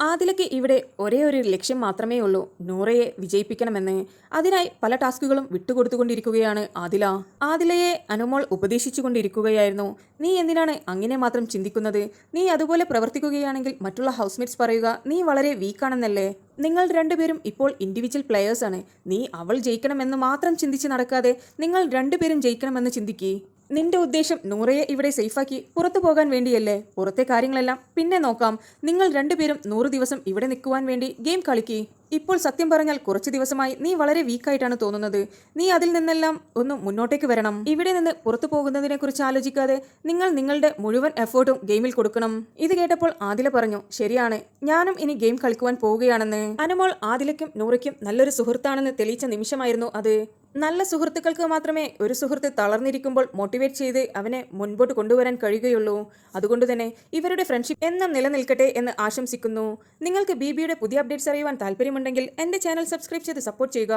ആദിലയ്ക്ക് ഇവിടെ ഒരേ ഒരു ലക്ഷ്യം മാത്രമേ ഉള്ളൂ, നൂറയെ വിജയിപ്പിക്കണമെന്ന്. അതിനായി പല ടാസ്കുകളും വിട്ടുകൊടുത്തുകൊണ്ടിരിക്കുകയാണ് ആദില. ആദിലയെ അനുമോൾ ഉപദേശിച്ചുകൊണ്ടിരിക്കുകയായിരുന്നു. നീ എന്തിനാണ് അങ്ങനെ മാത്രം ചിന്തിക്കുന്നത്? നീ അതുപോലെ പ്രവർത്തിക്കുകയാണെങ്കിൽ മറ്റുള്ള ഹൗസ്മേറ്റ്സ് പറയുക നീ വളരെ വീക്കാണെന്നല്ലേ. നിങ്ങൾ രണ്ടുപേരും ഇപ്പോൾ ഇൻഡിവിജ്വൽ പ്ലെയേഴ്സാണ്. നീ അവൾ ജയിക്കണമെന്ന് മാത്രം ചിന്തിച്ച് നടക്കാതെ നിങ്ങൾ രണ്ടുപേരും ജയിക്കണമെന്ന് ചിന്തിക്കേ. നിന്റെ ഉദ്ദേശം നൂറയെ ഇവിടെ സേഫാക്കി പുറത്തു പോകാൻ വേണ്ടിയല്ലേ? പുറത്തെ കാര്യങ്ങളെല്ലാം പിന്നെ നോക്കാം. നിങ്ങൾ രണ്ടുപേരും 100 ദിവസം ഇവിടെ നിൽക്കുവാൻ വേണ്ടി ഗെയിം കളിക്കി. ഇപ്പോൾ സത്യം പറഞ്ഞാൽ കുറച്ച് ദിവസമായി നീ വളരെ വീക്കായിട്ടാണ് തോന്നുന്നത്. നീ അതിൽ നിന്നെല്ലാം ഒന്ന് മുന്നോട്ടേക്ക് വരണം. ഇവിടെ നിന്ന് പുറത്തു പോകുന്നതിനെ കുറിച്ച് ആലോചിക്കാതെ നിങ്ങൾ നിങ്ങളുടെ മുഴുവൻ എഫേർട്ടും ഗെയിമിൽ കൊടുക്കണം. ഇത് കേട്ടപ്പോൾ ആദില പറഞ്ഞു, ശരിയാണ്, ഞാനും ഇനി ഗെയിം കളിക്കുവാൻ പോവുകയാണെന്ന്. അനുമോൾ ആദിലയ്ക്കും നൂറയ്ക്കും നല്ലൊരു സുഹൃത്താണെന്ന് തെളിയിച്ച നിമിഷമായിരുന്നു അത്. നല്ല സുഹൃത്തുക്കൾക്ക് മാത്രമേ ഒരു സുഹൃത്ത് തളർന്നിരിക്കുമ്പോൾ മോട്ടിവേറ്റ് ചെയ്ത് അവനെ മുൻപോട്ട് കൊണ്ടുവരാൻ കഴിയുകയുള്ളൂ. അതുകൊണ്ട് തന്നെ ഇവരുടെ ഫ്രണ്ട്ഷിപ്പ് എന്നും നിലനിൽക്കട്ടെ എന്ന് ആശംസിക്കുന്നു. നിങ്ങൾക്ക് ബിബിയുടെ പുതിയ അപ്ഡേറ്റ്സ് അറിയുവാൻ താല്പര്യമുണ്ടെങ്കിൽ എൻ്റെ ചാനൽ സബ്സ്ക്രൈബ് ചെയ്ത് സപ്പോർട്ട് ചെയ്യുക.